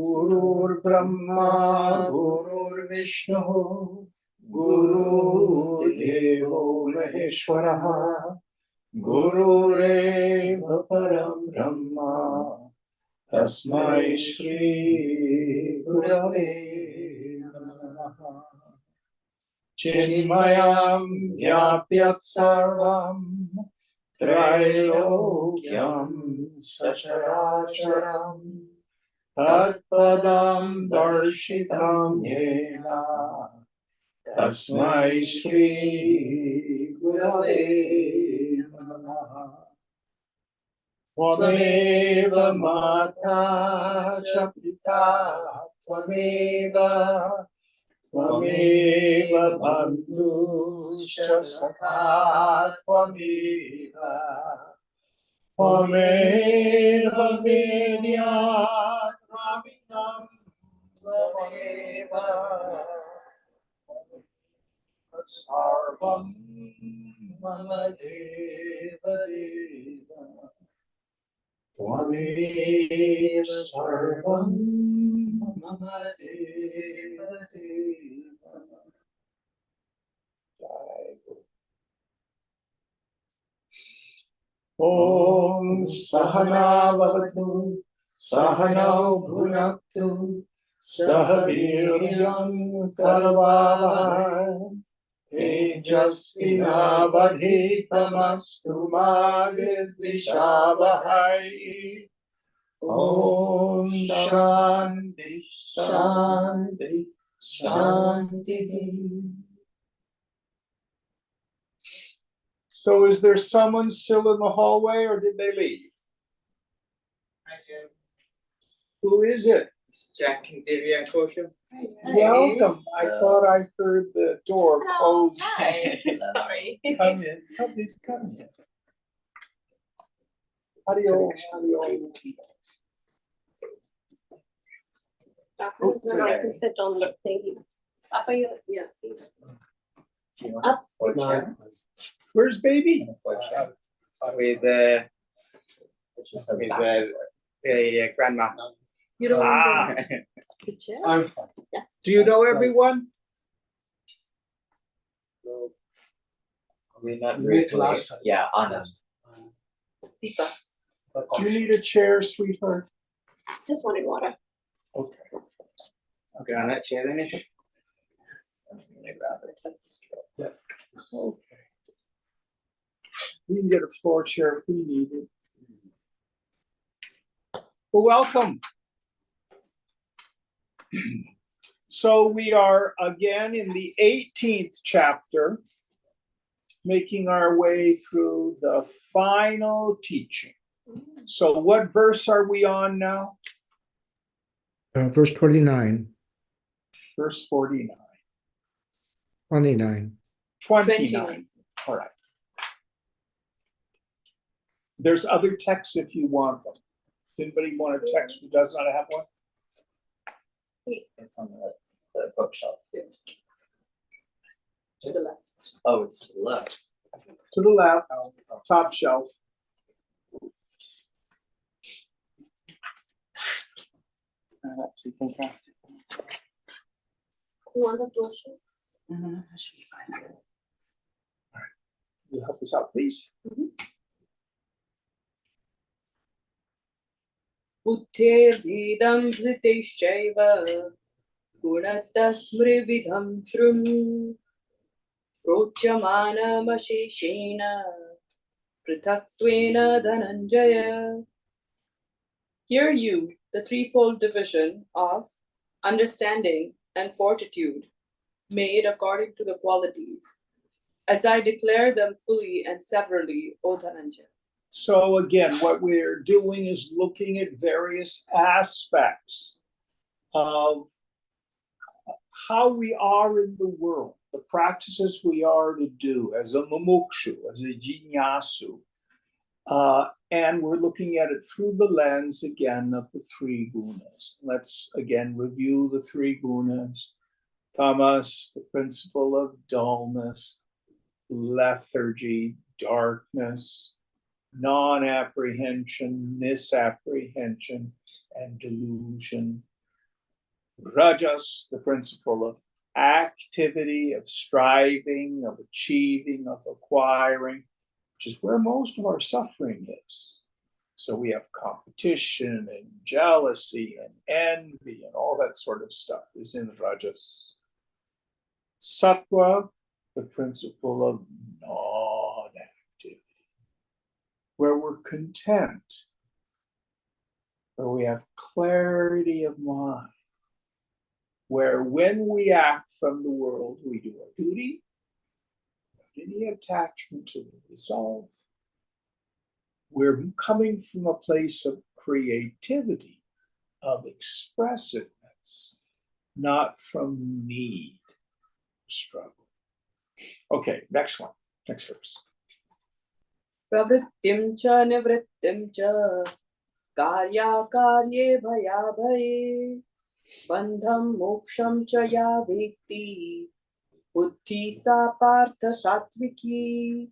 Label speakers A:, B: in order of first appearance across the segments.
A: Gururbrahma Gururvishnu Gurudevo Maheshwaraha Gurureva Param Brahma Tasmai Shri Gurave Namaha. Chinmayam Vyapyat Sarvam Trailokyam Sacharacharam Tatpadam Darshitam Yena Tasmai Shri Gurave Namaha. Tvameva Mata Cha Pita Tvameva Bandhuscha Sakha Tvameva Vidyat Raminam Tvameva Sarvam Mama Deva Deva Tvameva Sarvam Mama Deva Deva. Om Sahana Vavatu Sahanau Bhunaktu Sahaviryam Karavavahai Tejasvinavadhitamastu ma vidvishavahai. Om Shanti Shanti Shanti. So is there someone still in the hallway or did they leave? Who is it?
B: It's Jack and Divya and Kosha.
A: Welcome. I thought I heard the door close.
C: Hi. Sorry.
A: Come in. Adios.
C: Who's like to sit on the thingy? Up are you? Yeah. Up.
A: Where's baby?
B: With grandma.
C: You don't
A: Ah.
C: the chair?
B: I'm fine.
C: Yeah.
A: Do you know everyone?
B: No. I mean, not
D: We met
B: really.
D: last time.
B: Yeah, honest.
C: Deepa.
A: Do you need a chair, sweetheart?
C: Just wanted water.
A: Okay.
B: Okay, on that chair then.
A: Okay. We can get a floor chair if we need it. Well, welcome. So we are again in the 18th chapter, making our way through the final teaching. So what verse are we on now?
D: Verse 29.
A: Verse 49.
D: 29.
A: 29. All right. There's other texts if you want them. Does anybody want a text who does not have one?
B: It's on the bookshelf.
C: To the left.
B: Oh, it's to the left.
A: To the left, top shelf.
B: Actually, fantastic.
C: You want the brochure?
B: That should be fine.
A: You help us out, please.
E: बुद्धेर्भेदं धृतिश्चैव गुणतस्मृविधं शृणु प्रोच्यमानमशेषेण पृथक्त्वेन Dhananjay. Hear you the threefold division of understanding and fortitude made according to the qualities, as I declare them fully and severally, O Dhananjaya.
A: So again, what we're doing is looking at various aspects of how we are in the world, the practices we are to do as a mumukshu, as a jinyasu. And we're looking at it through the lens again of the three gunas. Let's again review the three gunas. Tamas, the principle of dullness, lethargy, darkness, non-apprehension, misapprehension, and delusion. Rajas, the principle of activity, of striving, of achieving, of acquiring, which is where most of our suffering is. So we have competition and jealousy and envy and all that sort of stuff is in Rajas. Sattva, the principle of non-activity, where we're content, where we have clarity of mind, where when we act from the world, we do our duty, without any attachment to the result. We're coming from a place of creativity, of expressiveness, not from need, struggle. Okay, next one, next verse.
E: Pravrittim cha nivrittim cha karya karye bhaya bhaye bandham moksham cha ya vetti buddhi sa partha sattviki.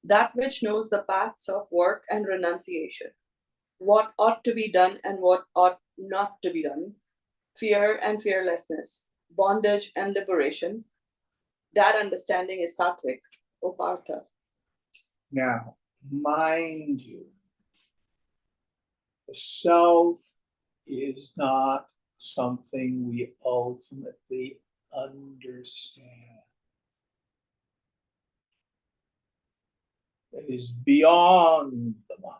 E: That which knows the paths of work and renunciation, what ought to be done and what ought not to be done, fear and fearlessness, bondage and liberation, that understanding is sattvic, O Partha.
A: Now, mind you, the self is not something we ultimately understand. It is beyond the mind.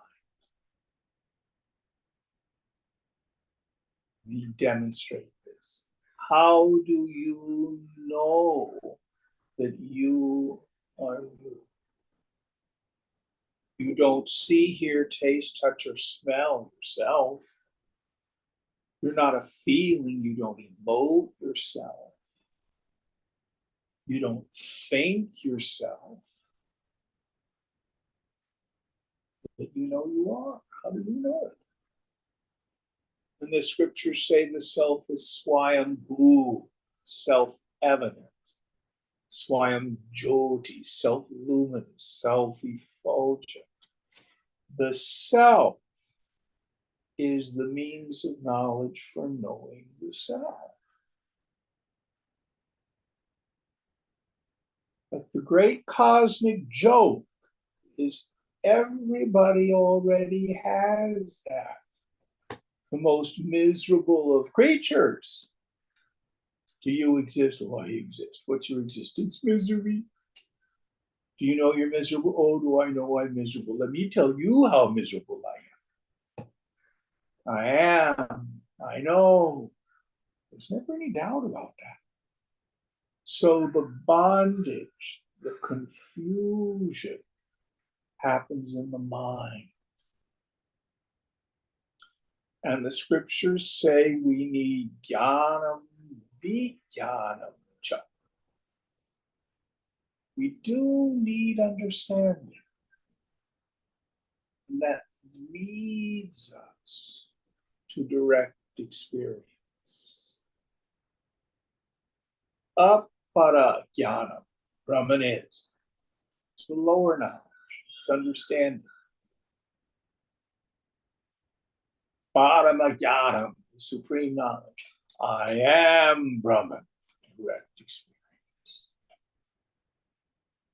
A: We demonstrate this. How do you know that you are you? You don't see, hear, taste, touch, or smell yourself. You're not a feeling. You don't emote yourself. You don't think yourself. But you know you are. How do you know it? And the scriptures say the self is swayambhu, self-evident. Swayam Jyoti, self-luminous, self-effulgent. The self is the means of knowledge for knowing the self. But the great cosmic joke is everybody already has that. The most miserable of creatures. Do you exist? Oh, I exist. What's your existence? Misery. Do you know you're miserable? Oh, do I know I'm miserable? Let me tell you how miserable I am. I am. I know. There's never any doubt about that. So the bondage, the confusion happens in the mind. And the scriptures say we need jnanam, vijnanam cha. We do need understanding. And that leads us to direct experience. Apara jnanam, Brahman is. It's the lower knowledge, it's understanding. Parama jnanam, the supreme knowledge. I am Brahman, direct experience.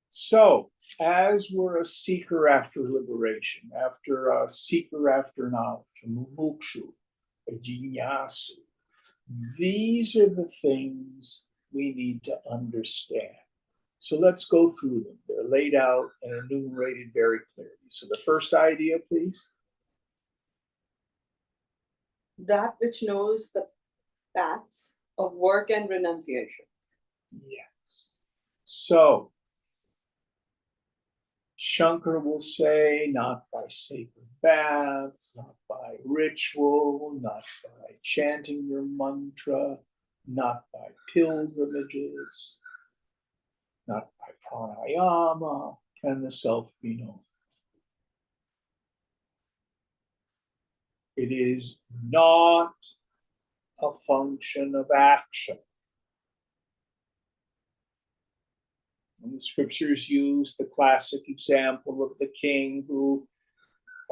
A: So, as we're a seeker after liberation, after a seeker after knowledge, a mumukshu, a jinyasu, these are the things we need to understand. So let's go through them. They're laid out and enumerated very clearly. So the first idea, please.
E: That which knows the paths of work and renunciation.
A: Yes. So Shankara will say, not by sacred baths, not by ritual, not by chanting your mantra, not by pilgrimages, not by pranayama, can the self be known. It is not a function of action. And the scriptures use the classic example of the king who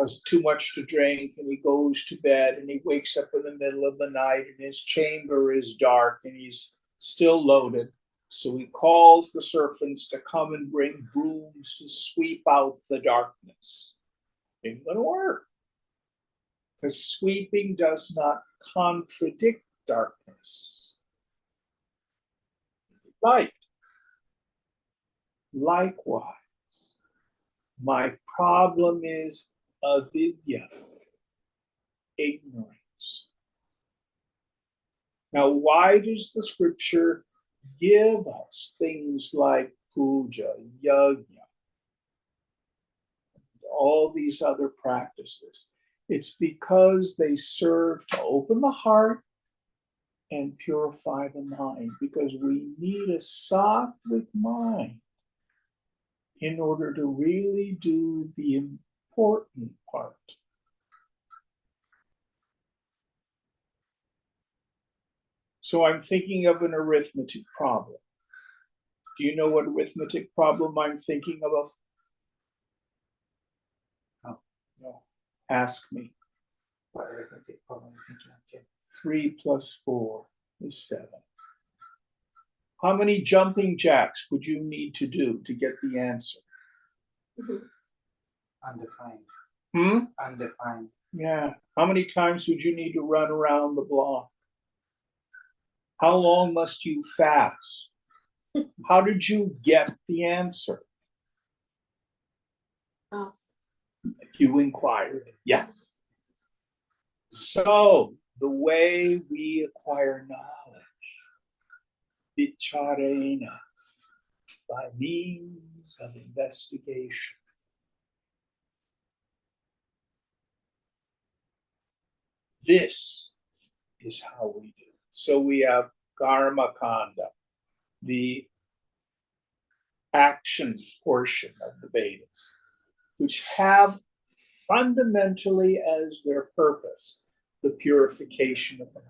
A: has too much to drink and he goes to bed and he wakes up in the middle of the night and his chamber is dark and he's still loaded. So he calls the servants to come and bring brooms to sweep out the darkness. Ain't gonna work. Because sweeping does not contradict darkness. Light. Likewise, my problem is avidya, ignorance. Now, why does the scripture give us things like puja, yajna, all these other practices? It's because they serve to open the heart and purify the mind, because we need a sattvic mind in order to really do the important part. So I'm thinking of an arithmetic problem. Do you know what arithmetic problem I'm thinking of?
B: No.
A: No. Ask me.
B: What arithmetic problem are you thinking of, Jim?
A: 3 plus 4 is 7. How many jumping jacks would you need to do to get the answer?
B: Undefined. Undefined.
A: Yeah. How many times would you need to run around the block? How long must you fast? How did you get the answer? You inquired. Yes. So the way we acquire knowledge, vicharena, by means of investigation. This is how we do it. So we have karma kanda, the action portion of the Vedas, which have fundamentally as their purpose the purification of the mind.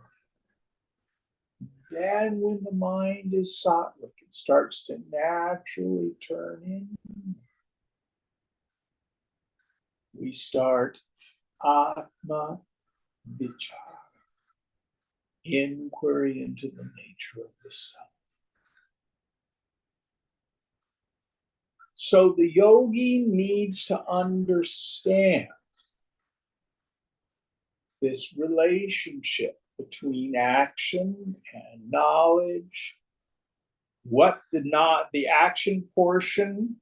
A: Then when the mind is sattvic, it starts to naturally turn in. We start atma vichara, inquiry into the nature of the self. So the yogi needs to understand this relationship between action and knowledge, what the action portion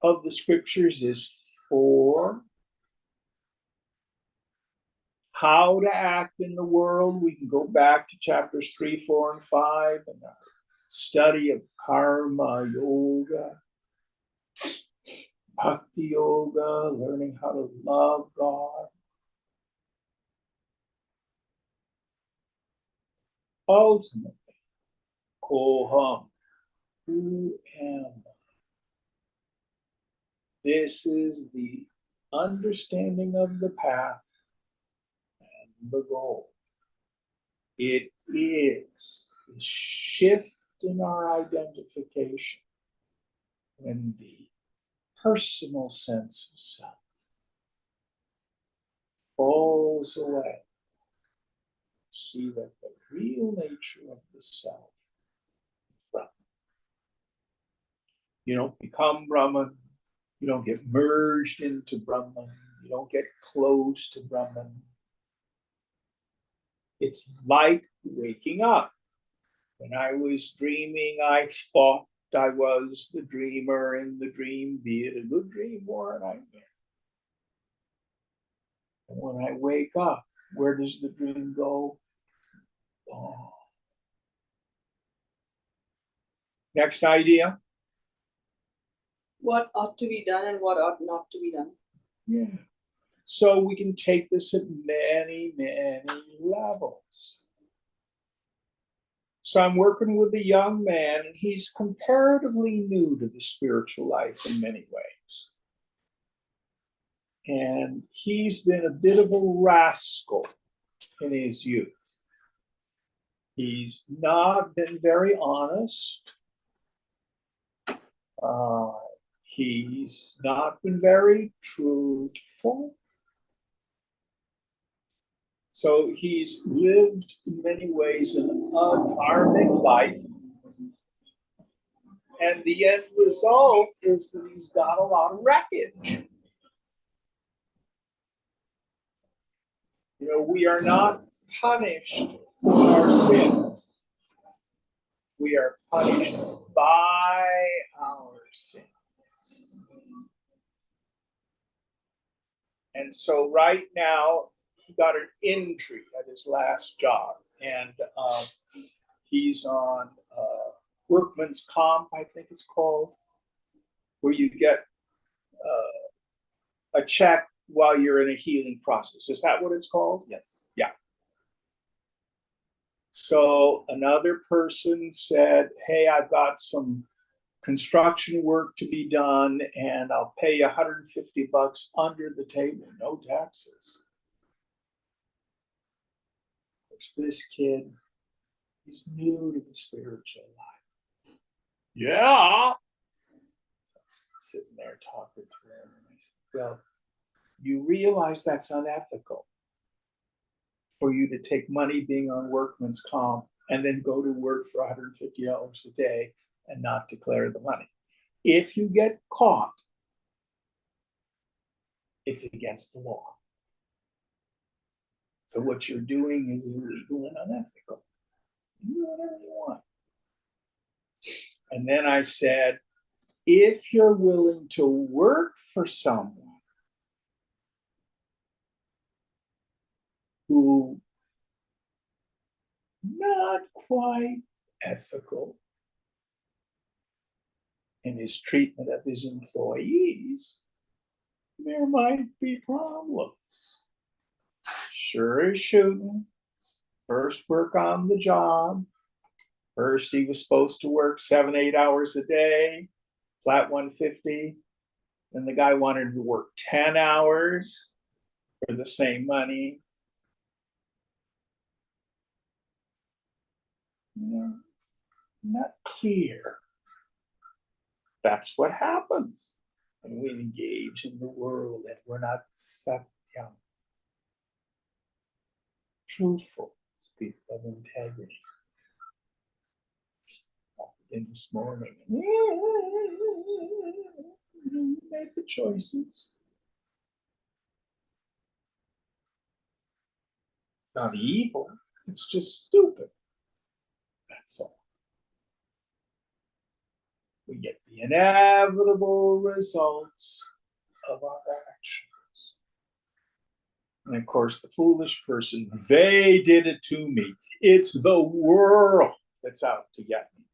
A: of the scriptures is for, how to act in the world. We can go back to chapters 3, 4, and 5 and our study of karma yoga, bhakti yoga, learning how to love God. Ultimately, koham, who am I? This is the understanding of the path and the goal. It is the shift in our identification when the personal sense of self falls away. See that the real nature of the self is Brahman. You don't become Brahman. You don't get merged into Brahman. You don't get close to Brahman. It's like waking up. When I was dreaming, I thought I was the dreamer in the dream, be it a good dream or a nightmare. And when I wake up, where does the dream go? Oh. Next idea?
E: What ought to be done and what ought not to be done.
A: Yeah. So we can take this at many, many levels. So I'm working with a young man, and he's comparatively new to the spiritual life in many ways. And he's been a bit of a rascal in his youth. He's not been very honest. He's not been very truthful. So he's lived in many ways an adharmic life. And the end result is that he's got a lot of wreckage. You know, we are not punished for our sins. We are punished by our sins. And so right now, he got an injury at his last job. And he's on workman's comp, I think it's called, where you get a check while you're in a healing process. Is that what it's called?
B: Yes.
A: Yeah. So another person said, hey, I've got some construction work to be done and I'll pay you $150 under the table, no taxes. There's this kid, he's new to the spiritual life. Yeah. So I'm sitting there talking to him and I said, well, you realize that's unethical for you to take money being on workman's comp and then go to work for $150 a day and not declare the money. If you get caught, it's against the law. So what you're doing is illegal and unethical. You do whatever you want. And then I said, if you're willing to work for someone who not quite ethical in his treatment of his employees, there might be problems. Sure as shooting. First work on the job. First he was supposed to work 7-8 hours a day, flat 150. Then the guy wanted to work 10 hours for the same money. You know, not clear. That's what happens when we engage in the world and we're not satyam, truthful, people of integrity. In this morning, you make the choices. It's not evil, it's just stupid. That's all. We get the inevitable results of our actions. And of course, the foolish person, they did it to me. It's the world that's out to get me.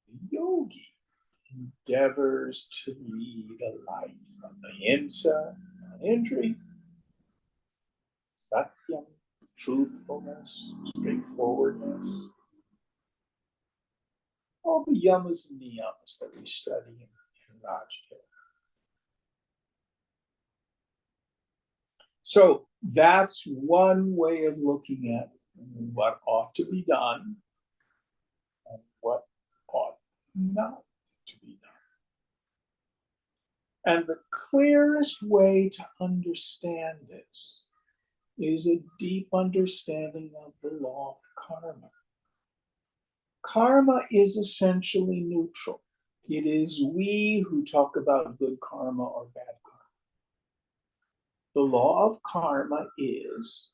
A: The yogi endeavors to lead a life of ahimsa, non-injury, satyam, truthfulness, straightforwardness, all the yamas and niyamas that we study in Rajya. So that's one way of looking at what ought to be done and what ought not to be done. And the clearest way to understand this is a deep understanding of the law of karma. Karma is essentially neutral. It is we who talk about good karma or bad karma. The law of karma is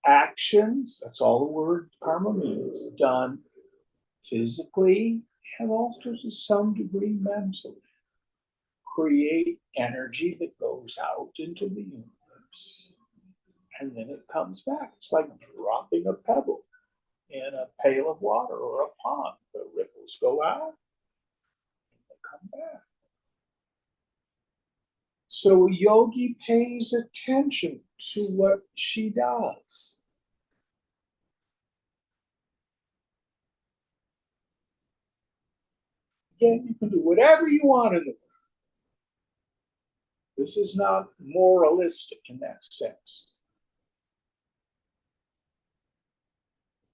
A: actions, that's all the word karma means, done physically and also to some degree mentally. Create energy that goes out into the universe and then it comes back. It's like dropping a pebble in a pail of water or a pond. The ripples go out and they come back. So a yogi pays attention to what she does. Again, you can do whatever you want in the world. This is not moralistic in that sense.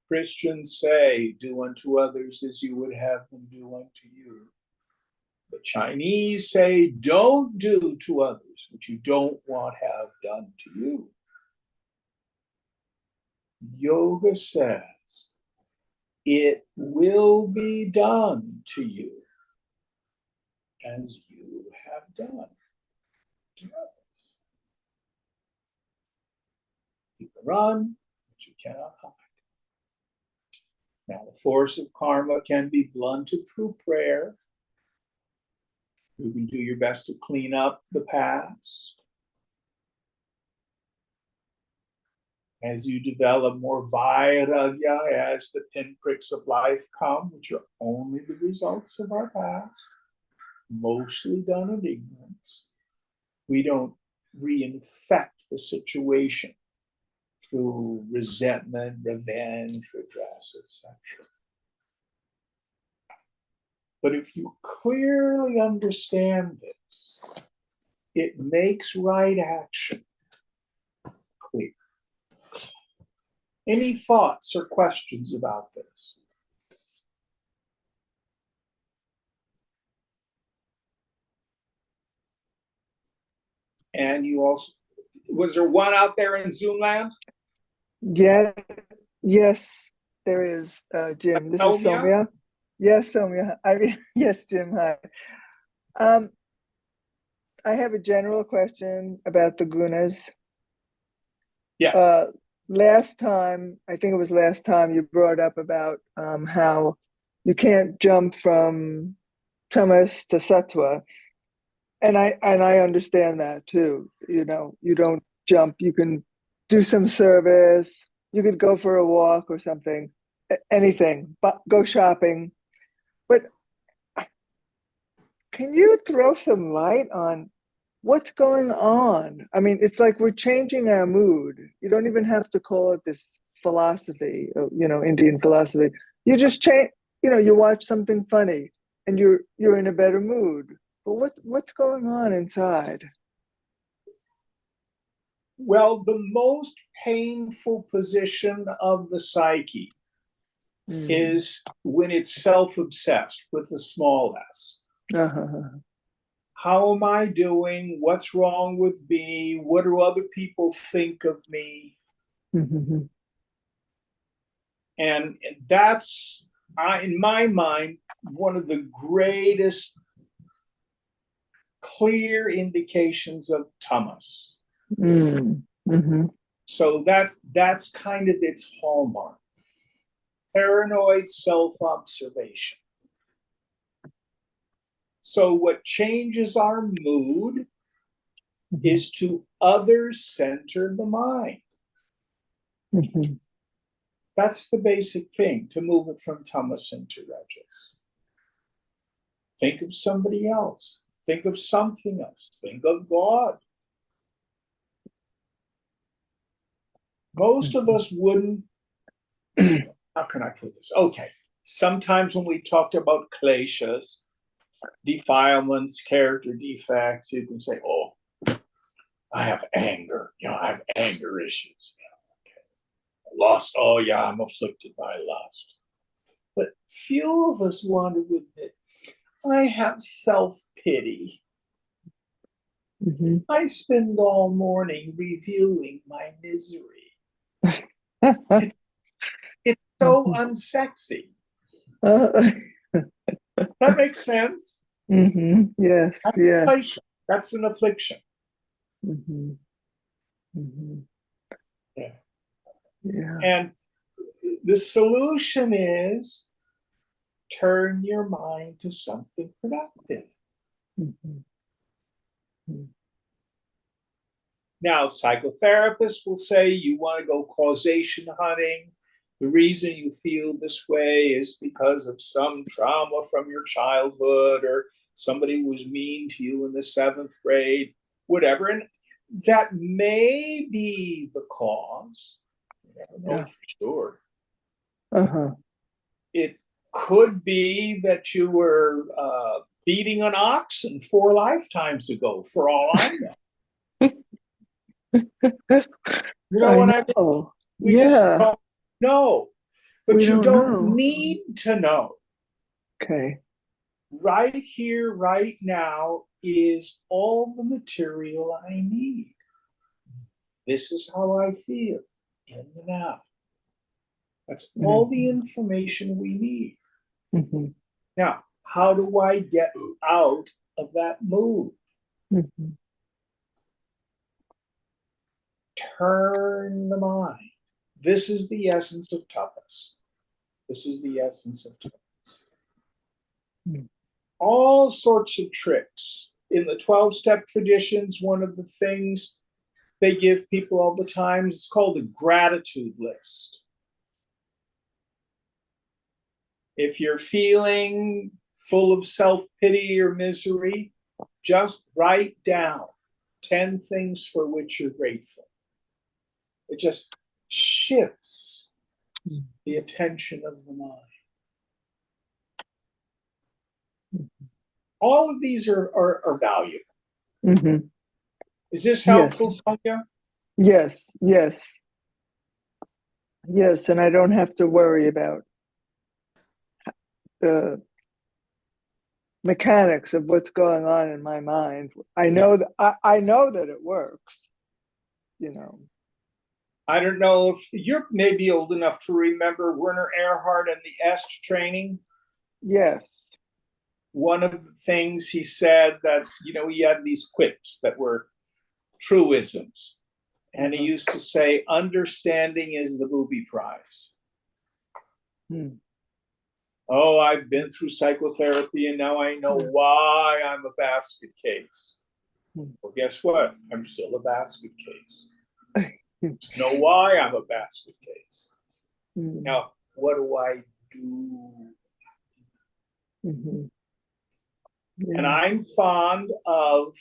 A: Christians say, do unto others as you would have them do unto you. The Chinese say, don't do to others what you don't want have done to you. Yoga says, it will be done to you as you have done to others. You can run, but you cannot hide. Now, the force of karma can be blunted through prayer. You can do your best to clean up the past. As you develop more vairagya, as the pinpricks of life come, which are only the results of our past, mostly done in ignorance, we don't reinfect the situation through resentment, revenge, redress, etc. But if you clearly understand this, it makes right action clear. Any thoughts or questions about this? And you also, was there one out there in Zoom land?
F: Yeah, yes, there is, Jim. This is
A: Soumya?
F: Soumya. Yes, Soumya. Yes, Jim. Hi. I have a general question about the gunas.
A: Yes.
F: Last time, I think it was last time, you brought up about how you can't jump from tamas to sattva, and I understand that too. You know, you don't jump. You can do some service. You could go for a walk or something, anything, but go shopping. But can you throw some light on what's going on? I mean, it's like we're changing our mood. You don't even have to call it this philosophy, you know, Indian philosophy. You just change, you know, you watch something funny and you're in a better mood. But what's going on inside?
A: Well, the most painful position of the psyche is when it's self-obsessed with the small s. How am I doing? What's wrong with me? What do other people think of me? And that's, in my mind, one of the greatest clear indications of tamas. So that's kind of its hallmark. Paranoid self-observation. So what changes our mood is to other-center the mind. That's the basic thing, to move it from tamas into rajas. Think of somebody else. Think of something else. Think of God. Most of us wouldn't, how can I put this? Okay, sometimes when we talked about kleshas, defilements, character defects, you can say, oh, I have anger. You know, I have anger issues. You know, okay. Lust. Oh, yeah, I'm afflicted by lust. But few of us want to admit, I have self-pity. I spend all morning reviewing my misery. It's so unsexy. That makes sense?
F: Yes,
A: That's
F: yes.
A: That's an affliction.
F: Yeah.
A: And the solution is turn your mind to something productive. Now, psychotherapists will say you want to go causation hunting. The reason you feel this way is because of some trauma from your childhood, or somebody was mean to you in the 7th grade, whatever. And that may be the cause. I don't know for sure. It could be that you were beating an oxen 4 lifetimes ago, for all I know. You know what I mean? We just don't know. But you don't need to know.
F: Okay.
A: right here, right now is all the material I need. This is how I feel in the now. That's all the information we need.
F: Mhm.
A: Now, how do I get out of that mood?
F: Mhm.
A: Turn the mind. This is the essence of tapas. This is the essence of tapas.
F: Mm.
A: All sorts of tricks. In the 12-step traditions, one of the things they give people all the time is called a gratitude list. If you're feeling full of self-pity or misery, just write down 10 things for which you're grateful. It just shifts the attention of the mind. All of these are valuable.
F: Mhm.
A: Is this helpful,
F: Yes.
A: Sonia?
F: Yes, yes, yes, and I don't have to worry about the mechanics of what's going on in my mind. I know that I know that it works, you know.
A: I don't know if you're maybe old enough to remember Werner Erhard and the EST training.
F: Yes.
A: One of the things he said that, he had these quips that were truisms. And he used to say, understanding is the booby prize.
F: Hmm.
A: Oh, I've been through psychotherapy and now I know why I'm a basket case. Well, guess what? I'm still a basket case. Know why I'm a basket case. Now, what do I do?
F: Mhm. Yeah.
A: And I'm fond of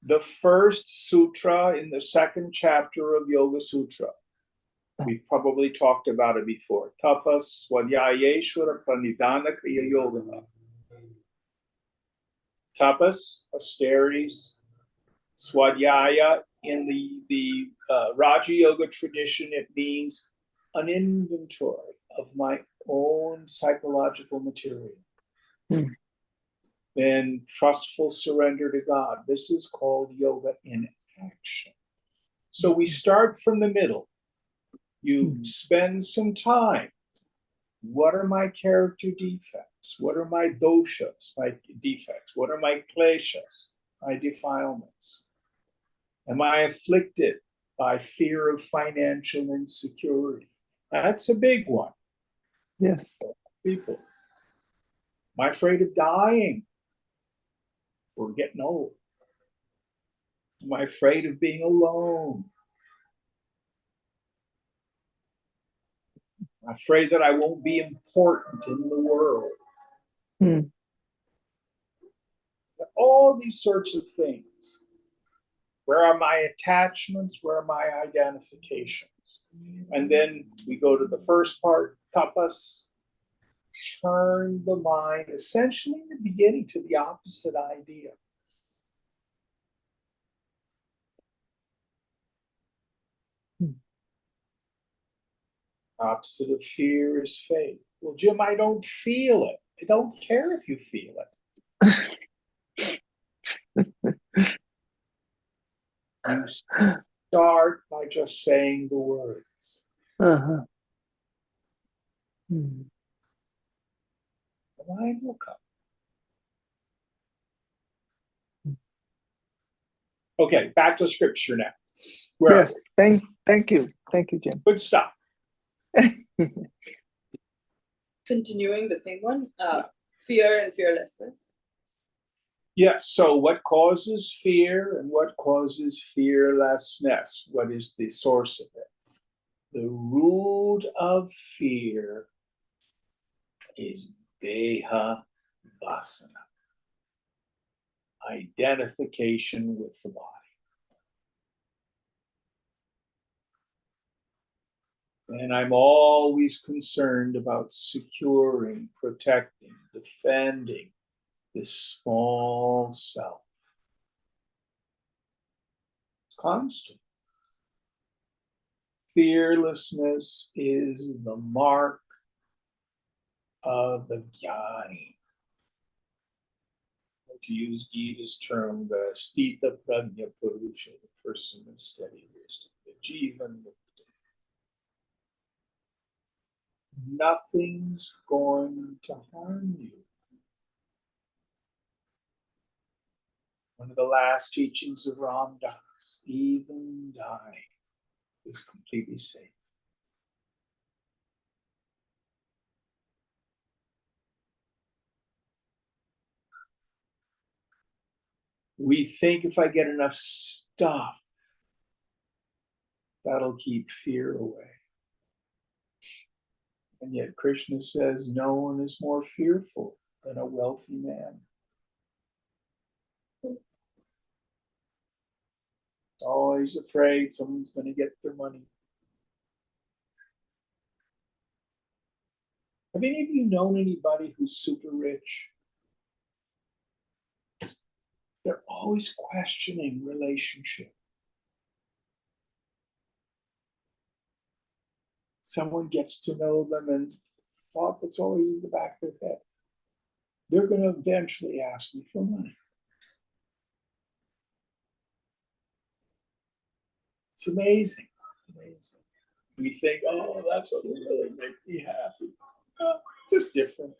A: the first sutra in the second chapter of Yoga Sutra. We've probably talked about it before. Tapas swadhyayeshwara pranidhana kriya yoga. Tapas, austerities, swadhyaya. In the Raja Yoga tradition, it means an inventory of my own psychological material. Then trustful surrender to God. This is called yoga in action. So we start from the middle. You spend some time. What are my character defects? What are my doshas, my defects? What are my kleshas, my defilements? Am I afflicted by fear of financial insecurity? That's a big one.
F: Yes.
A: People. Am I afraid of dying? We're getting old. Am I afraid of being alone? I'm afraid that I won't be important in the world. All these sorts of things. Where are my attachments? Where are my identifications? And then we go to the first part, tapas. Turn the mind, essentially in the beginning, to the opposite idea. Opposite of fear is faith. Well, Jim, I don't feel it. I don't care if you feel it. You start by just saying the words.
F: Uh-huh.
A: The mind will come. Okay, back to scripture now. Where
F: Yes. Thank you. Thank you, Jim.
A: good stuff.
E: Continuing the same one, fear and fearlessness.
A: Yes, so what causes fear and what causes fearlessness? What is the source of it? The root of fear is deha vasana, identification with the body. And I'm always concerned about securing, protecting, defending this small self. It's constant. Fearlessness is the mark of the jnani. to use Gita's term, the Stita Prajna Purusha, the person of steady wisdom, the Jivan. Nothing's going to harm you. One of the last teachings of Ram Das, even dying is completely safe. We think if I get enough stuff, that'll keep fear away. And yet Krishna says no one is more fearful than a wealthy man. Always afraid someone's going to get their money. Have any of you known anybody who's super rich? They're always questioning relationship. Someone gets to know them and thought that's always in the back of their head. They're going to eventually ask me for money. It's amazing. Amazing. We think, oh, that's what will really make me happy. Just different.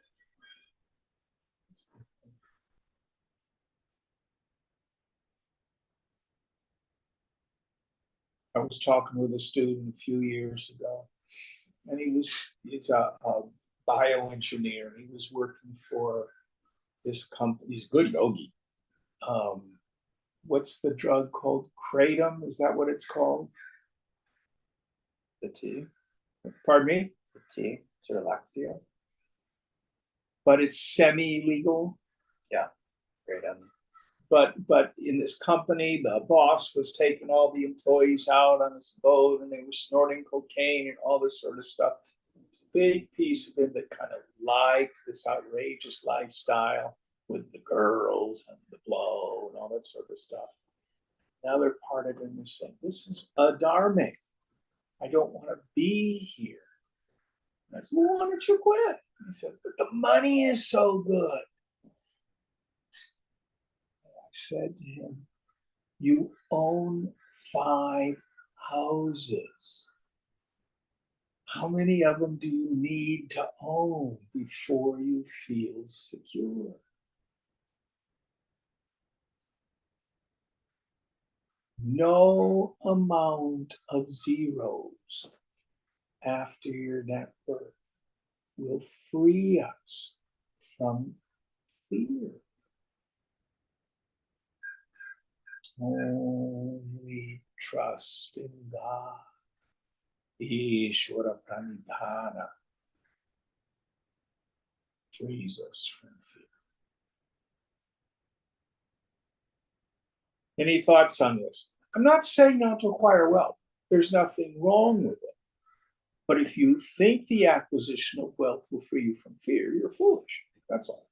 A: I was talking with a student a few years ago, and he's a bioengineer. He was working for this company. He's a good yogi. What's the drug called? Kratom? Is that what it's called?
G: The tea,
A: Pardon me?
G: the tea, to relaxio.
A: But it's semi-legal.
G: Great.
A: But in this company, the boss was taking all the employees out on his boat, and they were snorting cocaine and all this sort of stuff. It's a big piece of him that kind of liked this outrageous lifestyle with the girls and the blow and all that sort of stuff. Now they're parted and they're saying, this is adharmic. I don't want to be here. And I said, well, why don't you quit? He said, but the money is so good. I said to him, you own 5 houses. How many of them do you need to own before you feel secure? No amount of zeros after your net worth will free us from fear. Only trust in God. Ishvara Pranidhana frees us from fear. Any thoughts on this? I'm not saying not to acquire wealth. There's nothing wrong with it. But if you think the acquisition of wealth will free you from fear, you're foolish. That's all.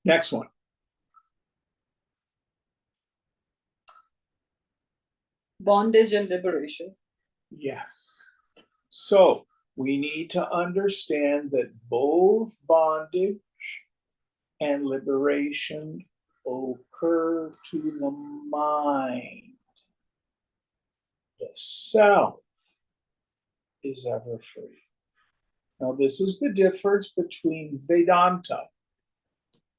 A: Next one.
E: Bondage and liberation.
A: Yes. So we need to understand that both bondage and liberation occur to the mind. The self is ever free. Now, this is the difference between Vedanta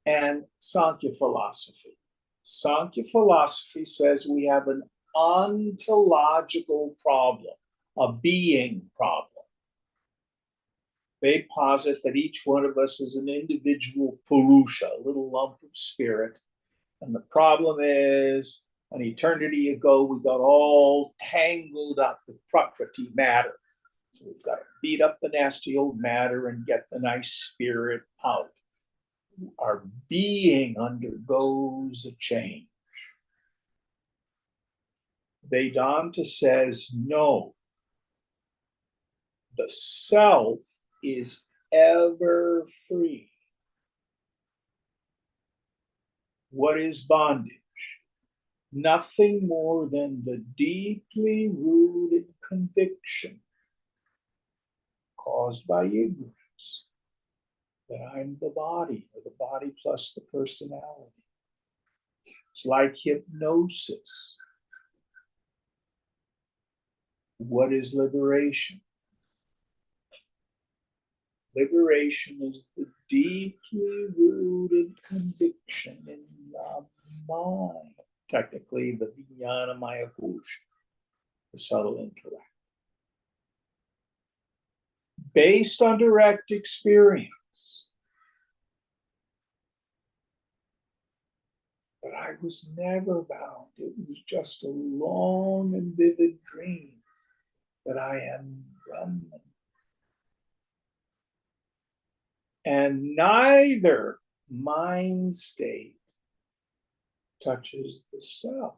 A: and Sankhya philosophy. Sankhya philosophy says we have an ontological problem, a being problem. They posit that each one of us is an individual Purusha, a little lump of spirit. And the problem is, an eternity ago, we got all tangled up with Prakriti matter. So we've got to beat up the nasty old matter and get the nice spirit out. Our being undergoes a change. Vedanta says no. The self is ever free. What is bondage? Nothing more than the deeply rooted conviction caused by ignorance that I'm the body, or the body plus the personality. It's like hypnosis. What is liberation? Liberation is the deeply rooted conviction in the mind, technically the vijnana maya kosha, the subtle intellect. Based on direct experience. But I was never bound. It was just a long and vivid dream that I am Brahman. And neither mind state touches the self.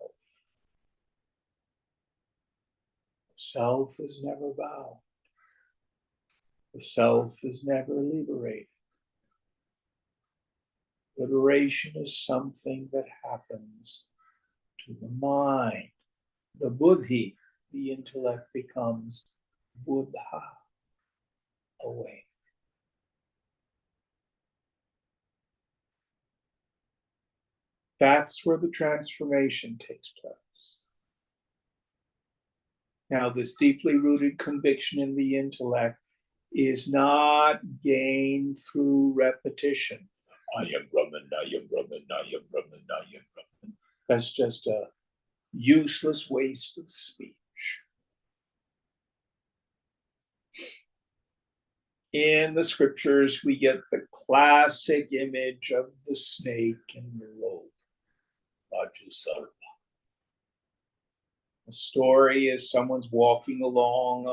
A: The self is never bound. The self is never liberated. Liberation is something that happens to the mind. The buddhi, the intellect, becomes buddha, awake. That's where the transformation takes place. Now, this deeply rooted conviction in the intellect is not gained through repetition. I am Brahman, I am Brahman, I am Brahman, I am Brahman. That's just a useless waste of speech. In the scriptures, we get the classic image of the snake in the rope. Vajrasarpa. The story is someone's walking along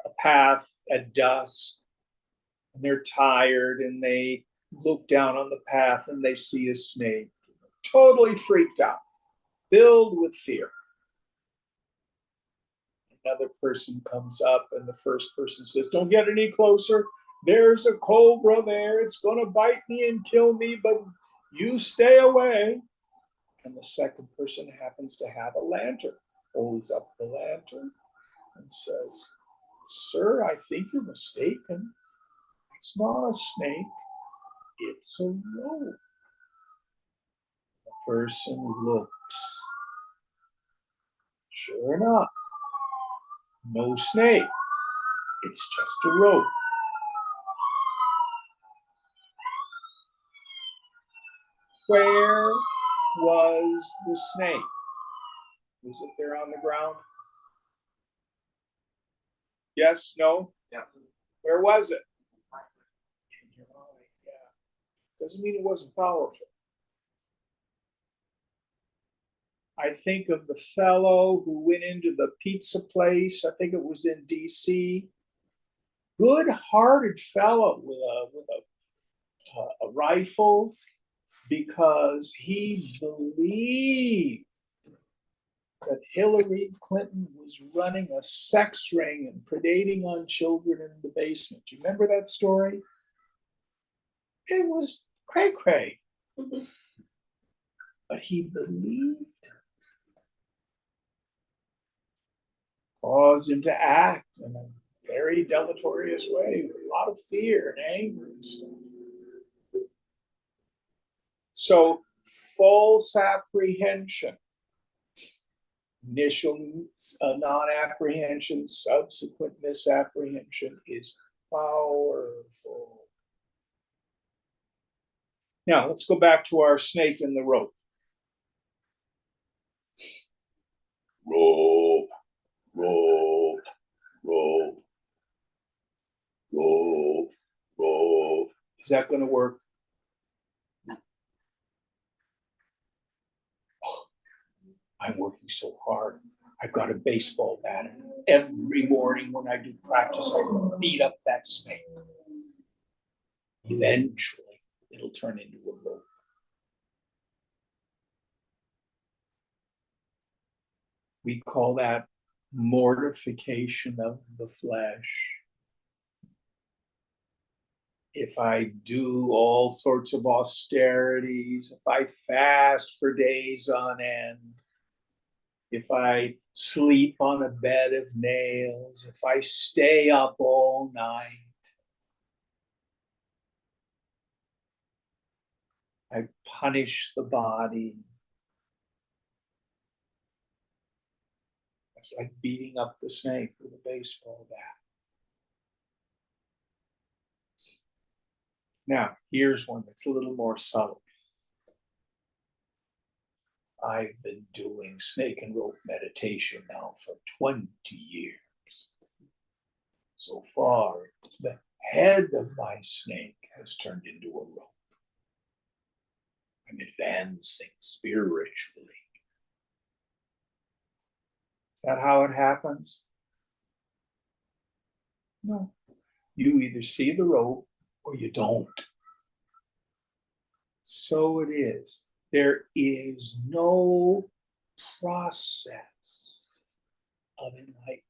A: a path at dusk, and they're tired, and they look down on the path and they see a snake. Totally freaked out, filled with fear. Another person comes up, and the first person says, "Don't get any closer. There's a cobra there. It's going to bite me and kill me, but you stay away." And the second person happens to have a lantern, holds up the lantern and says, "Sir, I think you're mistaken. It's not a snake, it's a rope." The person looks. Sure enough, no snake. It's just a rope. Where was the snake? Was it there on the ground? Yes, no?
B: Yeah.
A: Where was it? In your eye, yeah. Doesn't mean it wasn't powerful. I think of the fellow who went into the pizza place. I think it was in DC. Good-hearted fellow with a rifle, because he believed that Hillary Clinton was running a sex ring and predating on children in the basement. Do you remember that story? It was cray-cray. But he believed. Caused him to act in a very deleterious way, with a lot of fear and anger and stuff. So, false apprehension, initial non-apprehension, subsequent misapprehension is powerful. Now, let's go back to our snake in the rope. Rope, rope, rope, rope, rope. Is that going to work? Oh, I'm working so hard. I've got a baseball bat. Every morning when I do practice, I beat up that snake. Eventually, it'll turn into a rope. We call that mortification of the flesh. If I do all sorts of austerities, if I fast for days on end, if I sleep on a bed of nails, if I stay up all night, I punish the body. It's like beating up the snake with a baseball bat. Now, here's one that's a little more subtle. I've been doing snake and rope meditation now for 20 years. So far, the head of my snake has turned into a rope. I'm advancing spiritually. Is that how it happens? No. You either see the rope or you don't. So it is. There is no process of enlightenment.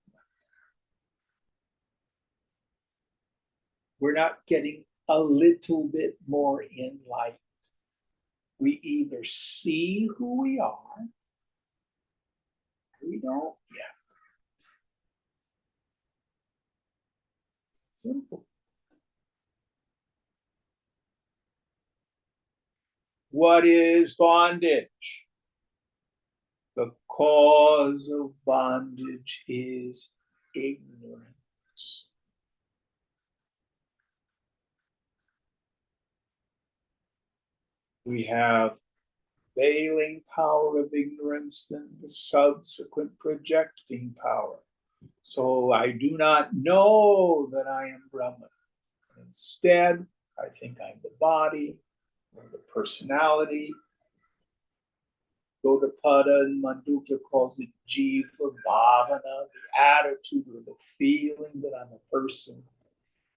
A: We're not getting a little bit more enlightened. We either see who we are, or we don't yet. It's simple. What is bondage? The cause of bondage is ignorance. We have veiling power of ignorance, then the subsequent projecting power. So I do not know that I am Brahman. Instead, I think I'm the body or the personality. Gaudapada and Mandukya calls it jiva bhavana, the attitude or the feeling that I'm a person.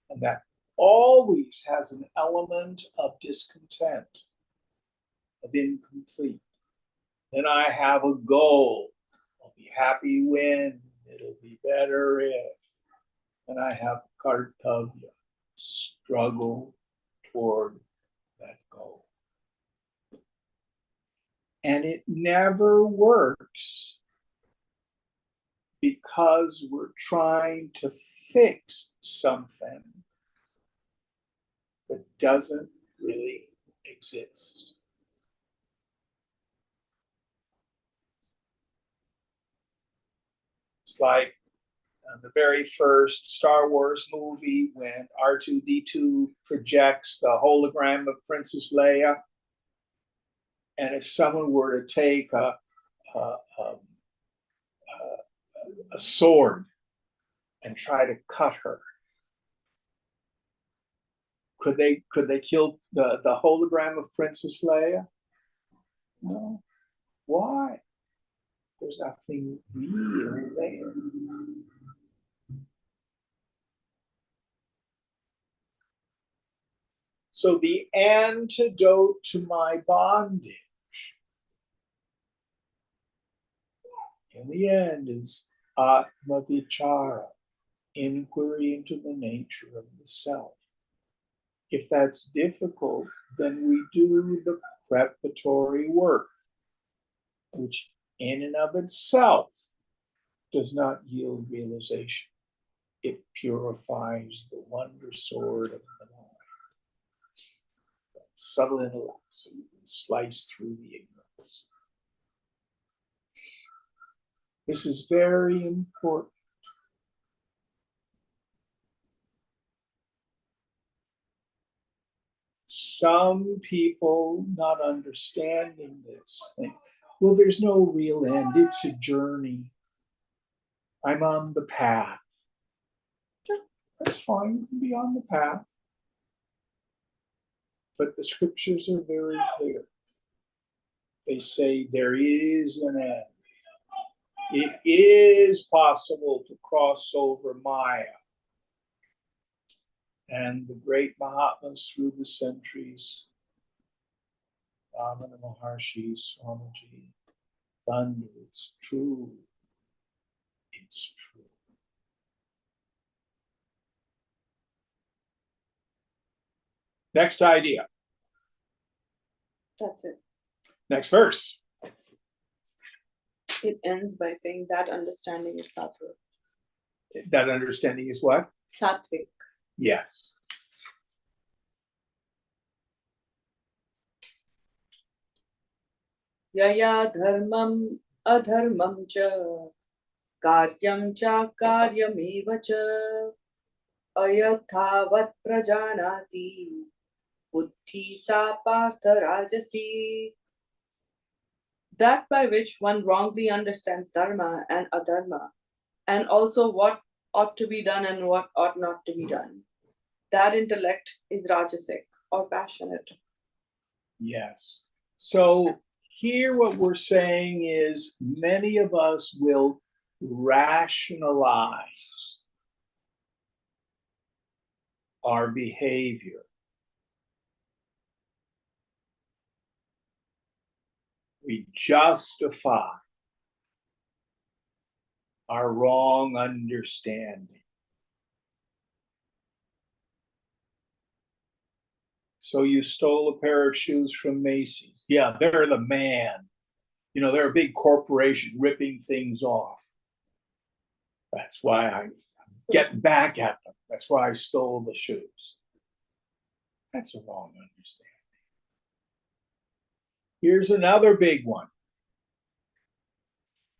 A: And that always has an element of discontent, of incomplete. Then I have a goal. I'll be happy when, it'll be better if. And I have kartavya, struggle toward that goal. And it never works because we're trying to fix something that doesn't really exist. It's like the very first Star Wars movie when R2-D2 projects the hologram of Princess Leia. And if someone were to take a sword and try to cut her, could they kill the hologram of Princess Leia? No. Why? There's nothing real there. So the antidote to my bondage, in the end, is Atma Vichara, inquiry into the nature of the self. If that's difficult, then we do the preparatory work, which in and of itself does not yield realization. It purifies the wonder sword of the mind. Subtle intellect, so you can slice through the ignorance. This is very important. Some people not understanding this think, well, there's no real end. It's a journey. I'm on the path. That's fine. You can be on the path. But the scriptures are very clear. They say there is an end. It is possible to cross over Maya. And the great Mahatmas through the centuries, Ramana Maharshi, Swamiji, thunder, it's true. It's true. Next idea.
E: That's it.
A: Next verse.
E: It ends by saying that understanding is sattvic.
A: That understanding is what?
E: Sattvic.
A: Yes.
E: Yaya dharmam adharmam cha karyam cha karyameva cha ayathavat prajanati buddhi sa partha rajasi. That by which one wrongly understands dharma and adharma, and also what ought to be done and what ought not to be done. That intellect is rajasic or passionate.
A: Yes. So here what we're saying is many of us will rationalize our behavior. We justify our wrong understanding. So you stole a pair of shoes from Macy's. Yeah, they're the man. You know, they're a big corporation ripping things off. That's why I get back at them. That's why I stole the shoes. That's a wrong understanding. Here's another big one.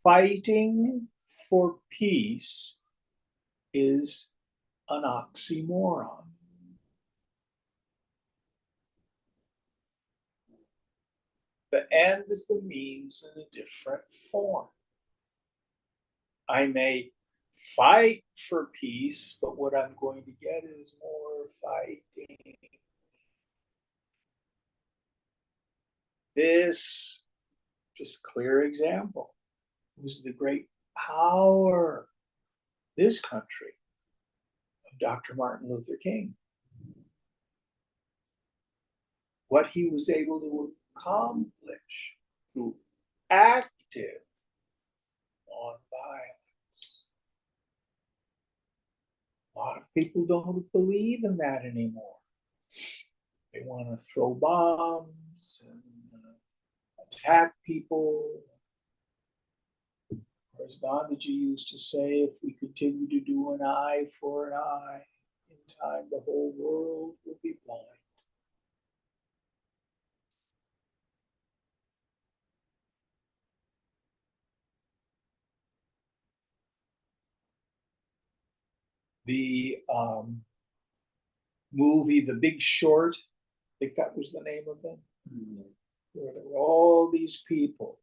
A: Fighting for peace is an oxymoron. The end is the means in a different form. I may fight for peace, but what I'm going to get is more fighting. This, just clear example, was the great power, this country, of Dr. Martin Luther King. What he was able to accomplish through active nonviolence. A lot of people don't believe in that anymore. They want to throw bombs and attack people. As Gandhiji used to say, if we continue to do an eye for an eye, in time the whole world will be blind. The movie The Big Short, I think that was the name of it, where there were all these people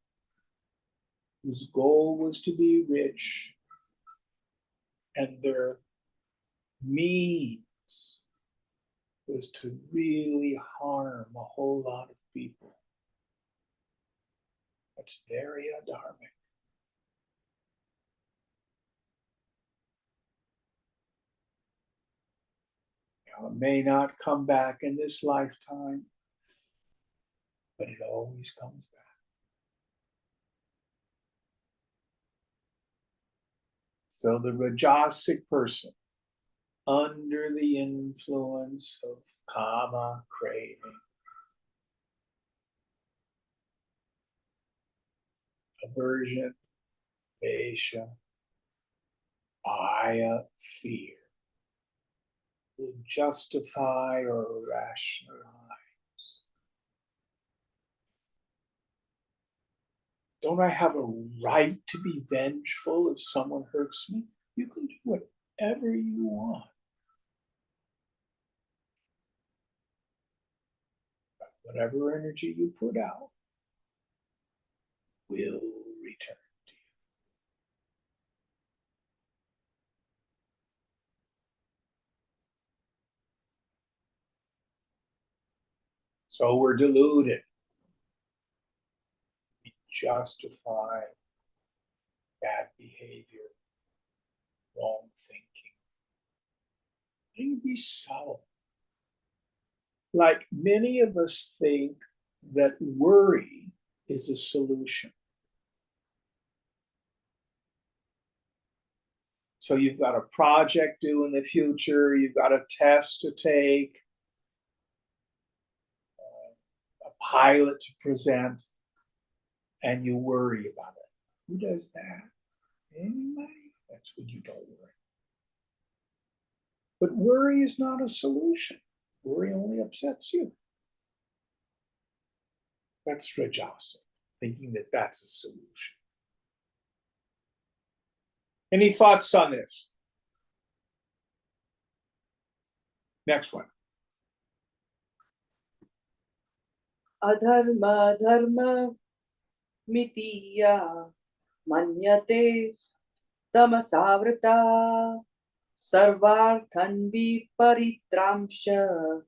A: whose goal was to be rich, and their means was to really harm a whole lot of people. That's very adharmic. Now, it may not come back in this lifetime, but it always comes back. So the Rajasic person, under the influence of kama, craving, aversion, desha, bhaya, fear, will justify or rationalize. Don't I have a right to be vengeful if someone hurts me? You can do whatever you want. But whatever energy you put out will return to you. So we're deluded. We justify bad behavior, wrong thinking. You be subtle. Like many of us think that worry is a solution. So you've got a project due in the future, you've got a test to take, a pilot to present, and you worry about it. Who does that? Anybody? That's when you don't worry. But worry is not a solution. Worry only upsets you. That's Rajasic thinking that that's a solution. Any thoughts on this? Next one.
E: Adharma dharma mitiya manyate tamasavrata sarvarthan viparitramsha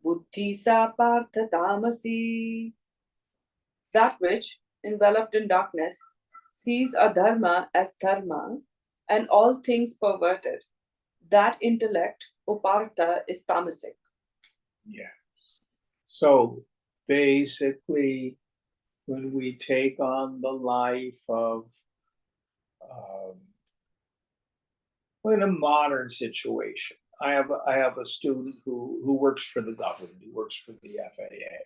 E: buddhi sa partha tamasi. That which, enveloped in darkness, sees adharma as dharma and all things perverted, that intellect, O Partha, is tamasic.
A: Yeah. So basically, when we take on the life of, in a modern situation, I have a student who works for the government, he works for the FAA.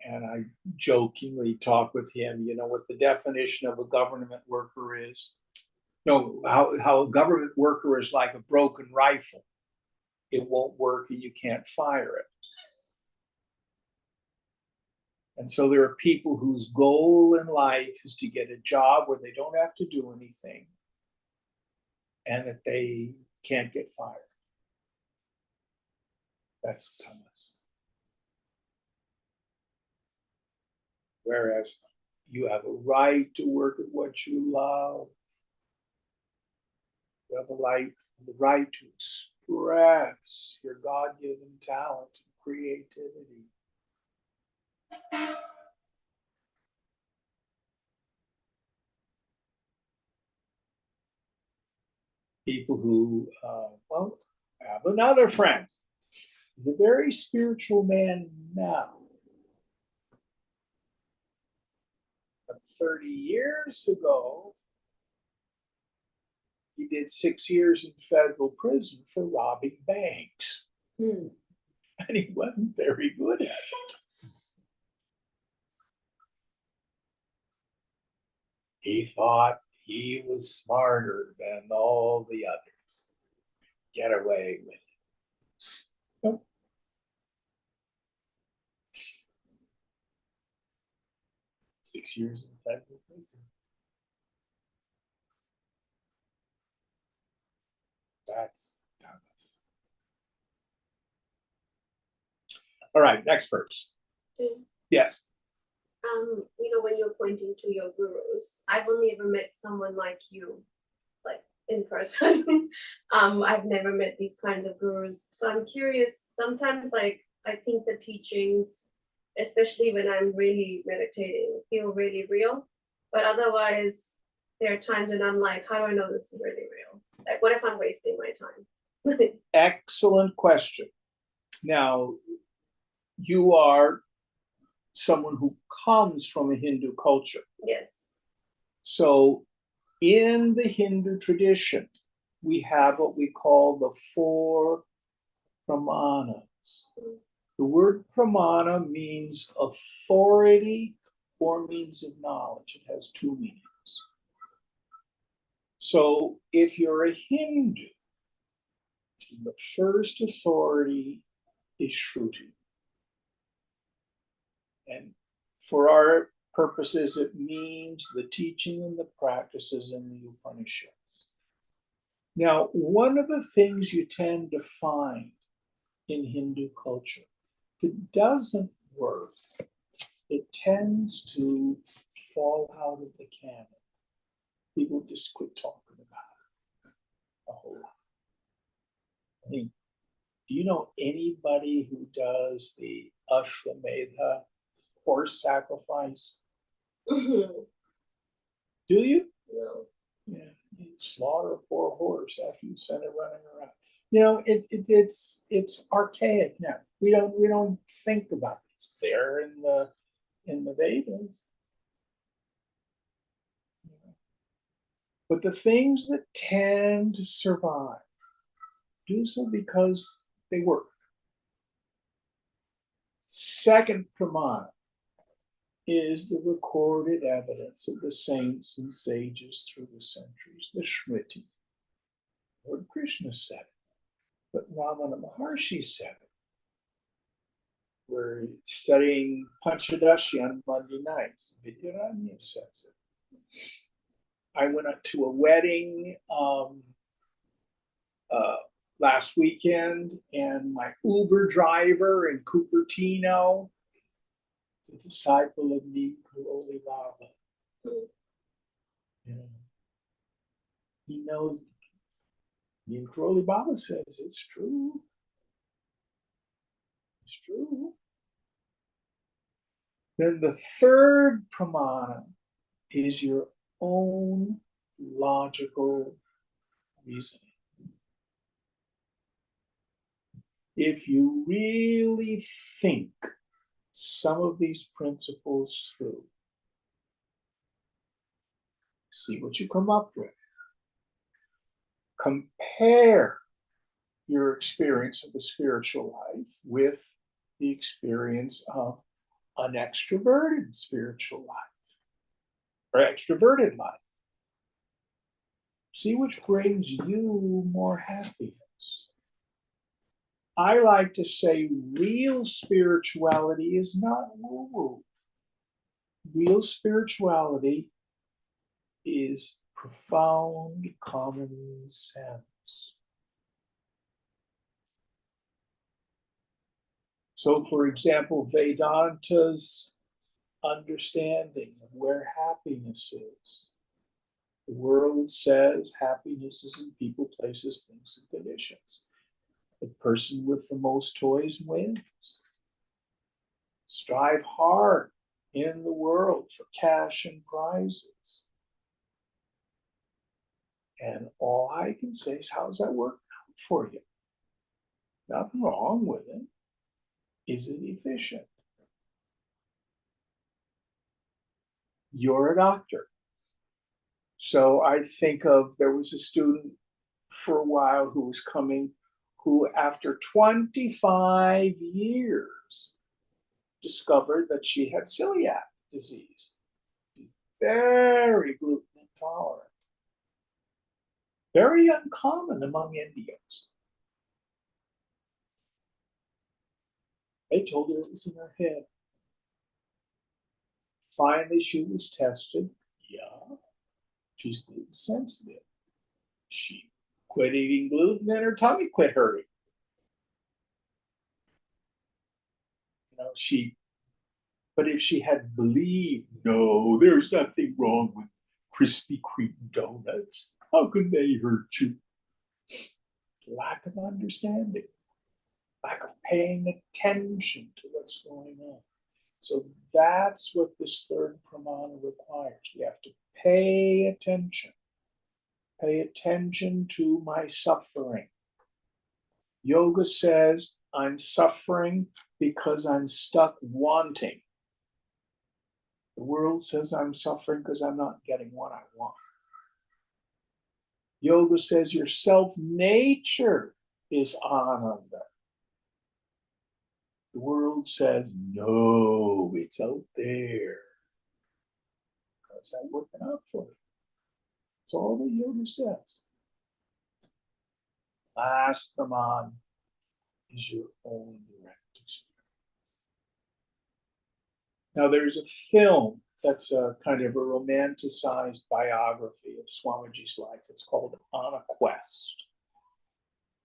A: And I jokingly talk with him, you know, what the definition of a government worker is. No, how a government worker is like a broken rifle. It won't work and you can't fire it. And so there are people whose goal in life is to get a job where they don't have to do anything and that they can't get fired. That's Thomas. Whereas you have a right to work at what you love. You have the right to express your God-given talent and creativity. People who, I have another friend. He's a very spiritual man now. But 30 years ago, he did 6 years in federal prison for robbing banks. And he wasn't very good at it. He thought he was smarter than all the others. Get away with it. Nope. 6 years in federal prison. That's Thomas. All right, next verse. Yes.
C: When you're pointing to your gurus, I've only ever met someone like you, like in person. I've never met these kinds of gurus. So I'm curious, sometimes like I think the teachings, especially when I'm really meditating, feel really real. But otherwise, there are times when I'm like, how do I know this is really real? Like, what if I'm wasting my time?
A: Excellent question. Now, you are someone who comes from a Hindu culture.
C: Yes.
A: So in the Hindu tradition, we have what we call the 4 pramanas. The word pramana means authority or means of knowledge. It has 2 meanings. So if you're a Hindu, the first authority is Shruti. And for our purposes, it means the teaching and the practices in the Upanishads. Now, one of the things you tend to find in Hindu culture, if it doesn't work, it tends to fall out of the canon. People just quit talking about it a whole lot. I mean, do you know anybody who does the Ashwamedha horse sacrifice?
C: No.
A: Do you? Yeah, you slaughter a poor horse after you send it running around. You know, it's archaic now. We don't think about it. It's there in the Vedas. But the things that tend to survive do so because they work. Second pramana is the recorded evidence of the saints and sages through the centuries, the Smriti. Lord Krishna said it, but Ramana Maharshi said it. We're studying Panchadashi on Monday nights. Vidyaranya says it. I went up to a wedding last weekend, and my Uber driver in Cupertino, the disciple of Neem Karoli Baba. Yeah. He knows. Neem Karoli Baba says it's true. It's true. Then the third pramana is your own logical reasoning. If you really think some of these principles through, see what you come up with. Compare your experience of the spiritual life with the experience of an extroverted spiritual life or extroverted life. See which brings you more happiness. I like to say real spirituality is not woo-woo. Real spirituality is profound common sense. So, for example, Vedanta's understanding of where happiness is. The world says happiness is in people, places, things, and conditions. The person with the most toys wins. Strive hard in the world for cash and prizes. And all I can say is, how's that work out for you? Nothing wrong with it. Is it efficient? You're a doctor. So I think of, there was a student for a while who was coming, who after 25 years discovered that she had celiac disease. Very gluten intolerant. Very uncommon among Indians. They told her it was in her head. Finally, she was tested. Yeah, she's gluten sensitive. She quit eating gluten and her tummy quit hurting. But if she had believed, no, there's nothing wrong with Krispy Kreme donuts, how could they hurt you? Lack of understanding, lack of paying attention to what's going on. So that's what this third pramana requires. We have to pay attention. Pay attention to my suffering. Yoga says I'm suffering because I'm stuck wanting. The world says I'm suffering because I'm not getting what I want. Yoga says your self-nature is ananda. The world says, no, it's out there. How's that working out for you? That's all the yoga says. Last pramana is your own direct experience. Now, there's a film that's a kind of a romanticized biography of Swamiji's life. It's called On a Quest.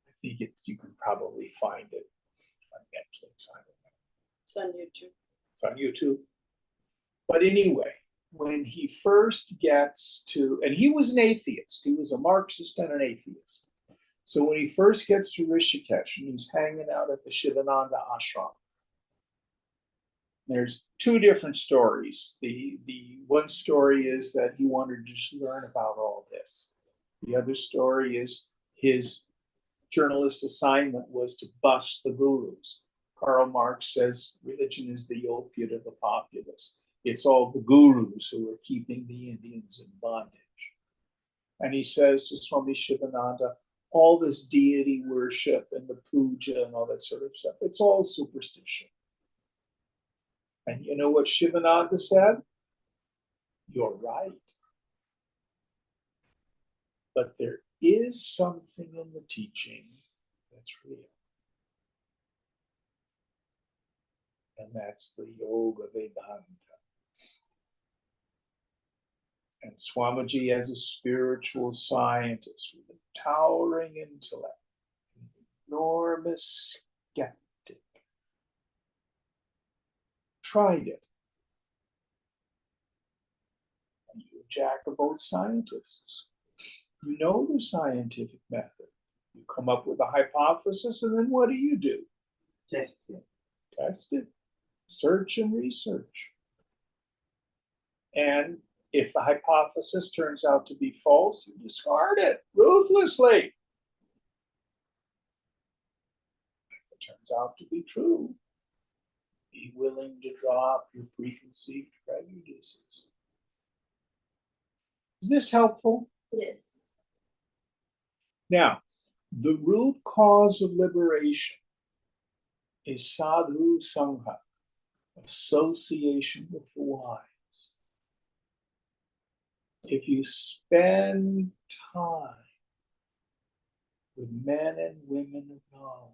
A: I think you can probably find it on Netflix. I don't know.
E: It's on YouTube.
A: It's on YouTube. But anyway, when he first gets to, and he was an atheist, he was a Marxist and an atheist. So when he first gets to Rishikesh and he's hanging out at the Shivananda ashram, there's two different stories. The one story is that he wanted to just learn about all this. The other story is his journalist assignment was to bust the gurus. Karl Marx says religion is the opiate of the populace. It's all the gurus who are keeping the Indians in bondage. And he says to Swami Shivananda, all this deity worship and the puja and all that sort of stuff, it's all superstition. And you know what Shivananda said? You're right. But there is something in the teaching that's real. And that's the Yoga Vedanta. And Swamiji, as a spiritual scientist with a towering intellect, an enormous skeptic, tried it. And you're a jack of both scientists. You know the scientific method. You come up with a hypothesis, and then what do?
B: Test it.
A: Test it, search and research. And if the hypothesis turns out to be false, you discard it ruthlessly. If it turns out to be true, be willing to drop your preconceived prejudices. Is this helpful?
C: Yes.
A: Now, the root cause of liberation is sadhu sangha, association with the wise. If you spend time with men and women of knowledge,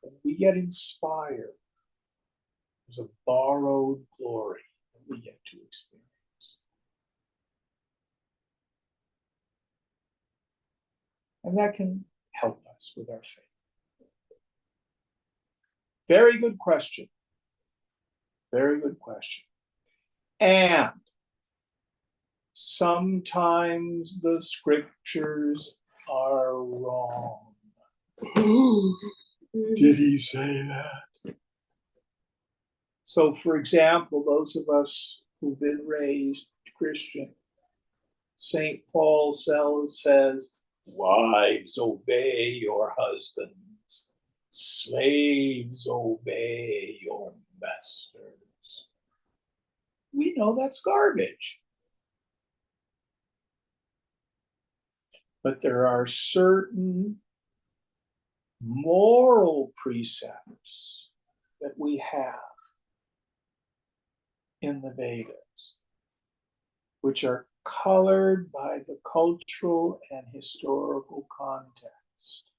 A: and we get inspired, there's a borrowed glory that we get to experience. And that can help us with our faith. Very good question. Very good question. And sometimes the scriptures are wrong. Did he say that? So, for example, those of us who've been raised Christian, St. Paul says, wives, obey your husbands. Slaves, obey your masters. We know that's garbage. But there are certain moral precepts that we have in the Vedas, which are colored by the cultural and historical context.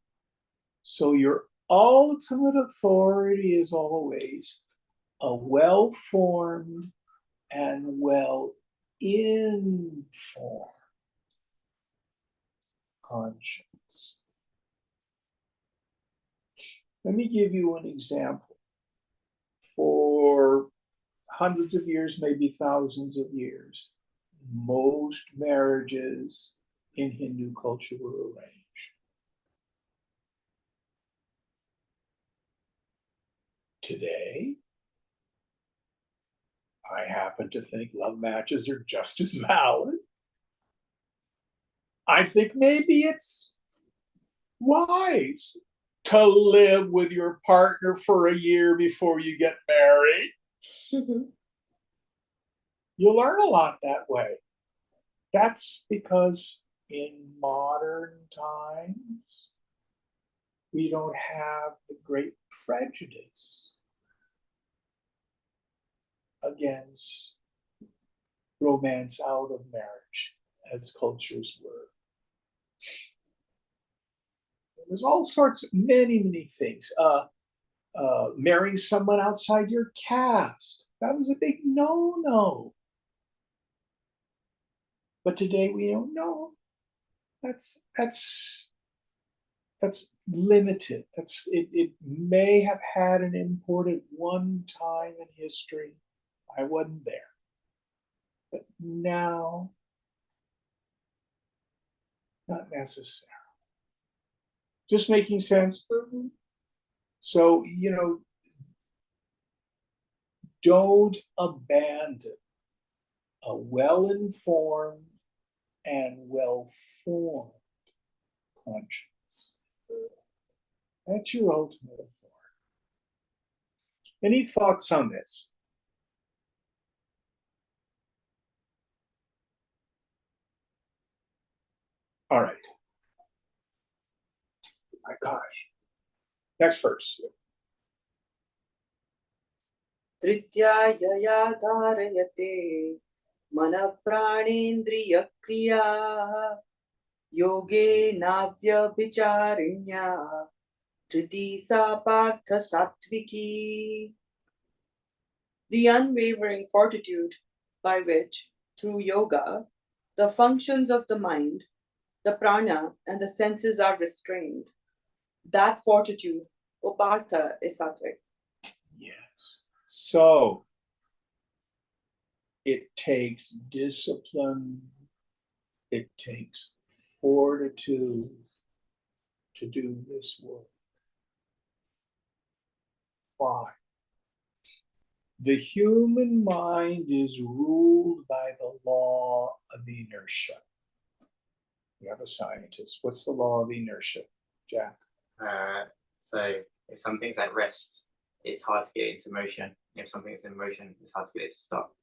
A: So your ultimate authority is always a well-formed and well-informed conscience. Let me give you an example. For hundreds of years, maybe thousands of years, most marriages in Hindu culture were arranged. Today, I happen to think love matches are just as valid. I think maybe it's wise to live with your partner for a year before you get married.
C: Mm-hmm.
A: You learn a lot that way. That's because in modern times, we don't have the great prejudice against romance out of marriage as cultures were. There's all sorts, many things. Marrying someone outside your caste, that was a big no-no. But today we don't know. That's limited. It may have had an import at one time in history. I wasn't there. But now, not necessary. Just making sense?
C: Mm-hmm.
A: So, don't abandon a well-informed and well-formed conscience. That's your ultimate authority. Any thoughts on this? All right. My gosh. Next verse.
E: तृतीया धारयते मन प्राणेन्द्रिय क्रिया yoge navya vicharinya triti sa partha sattviki. The unwavering fortitude by which, through yoga, the functions of the mind, the prana, and the senses are restrained. That fortitude, O Partha, is sattvic.
A: Yes. So it takes discipline, it takes fortitude to do this work. Why? The human mind is ruled by the law of inertia. We have a scientist. What's the law of inertia, Jack?
G: So if something's at rest, it's hard to get it into motion. If something's in motion, it's hard to get it to stop.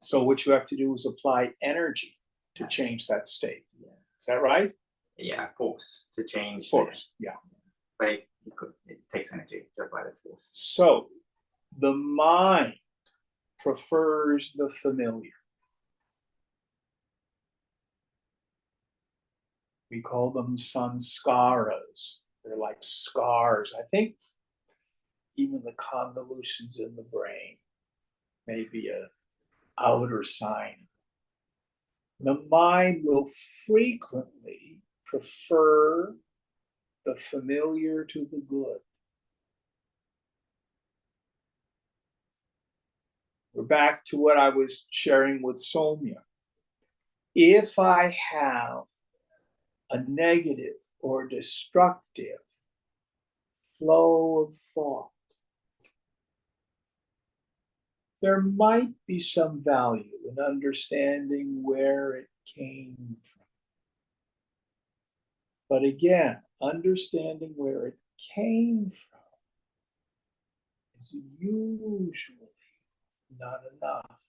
A: So what you have to do is apply energy to change that state.
G: Yeah.
A: Is that right?
G: Yeah, force to change.
A: Force, yeah.
G: But it takes energy to apply the force.
A: So the mind prefers the familiar. We call them sanskaras. They're like scars. I think even the convolutions in the brain may be an outer sign. The mind will frequently prefer the familiar to the good. We're back to what I was sharing with Soumya. If I have a negative or destructive flow of thought, there might be some value in understanding where it came from. But again, understanding where it came from is usually not enough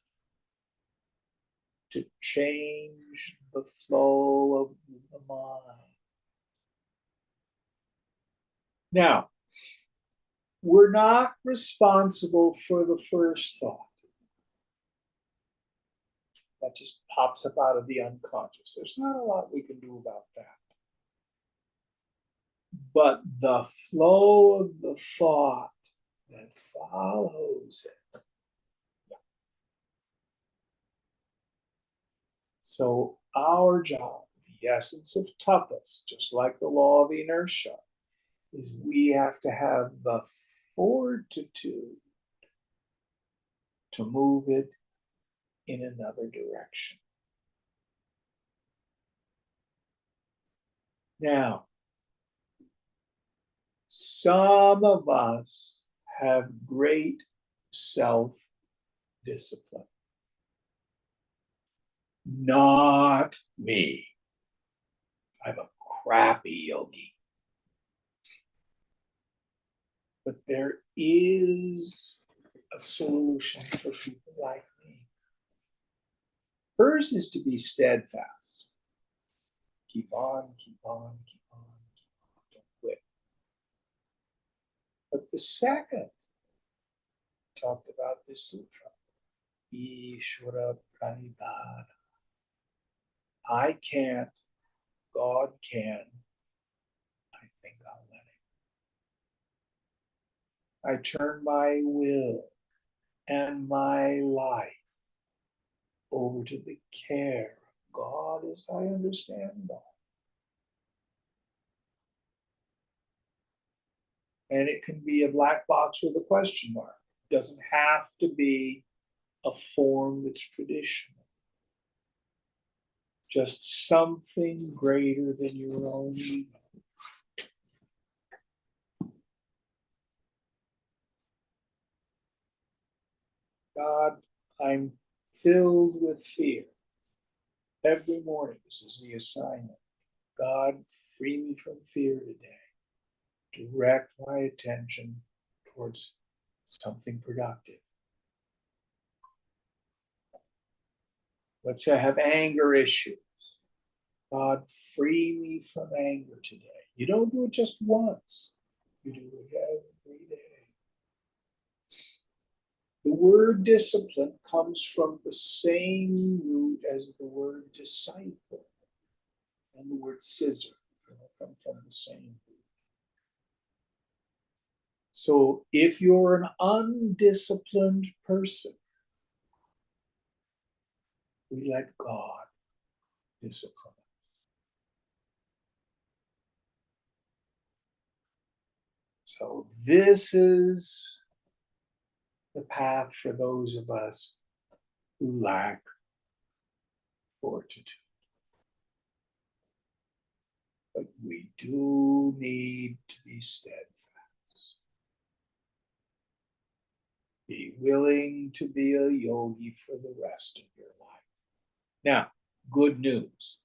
A: to change the flow of the mind. Now, we're not responsible for the first thought. That just pops up out of the unconscious. There's not a lot we can do about that. But the flow of the thought that follows it. So our job, the essence of tapas, just like the law of inertia, is we have to have the fortitude to move it in another direction. Now, some of us have great self-discipline. Not me. I'm a crappy yogi. But there is a solution for people like me. First is to be steadfast. Keep on, keep on, keep on, keep on. Don't quit. But the second talked about this sutra, Ishvara Pranidhana. I can't, God can. I think I'll let him. I turn my will and my life over to the care of God as I understand God. And it can be a black box with a question mark. It doesn't have to be a form that's traditional. Just something greater than your own ego. God, I'm filled with fear. Every morning, this is the assignment. God, free me from fear today. Direct my attention towards something productive. Let's say I have anger issues. God, free me from anger today. You don't do it just once. You do it every day. The word discipline comes from the same root as the word disciple. and the word scissor come from the same root. So if you're an undisciplined person, we let God discipline. So this is the path for those of us who lack fortitude. But we do need to be steadfast. Be willing to be a yogi for the rest of your life. Now, good news.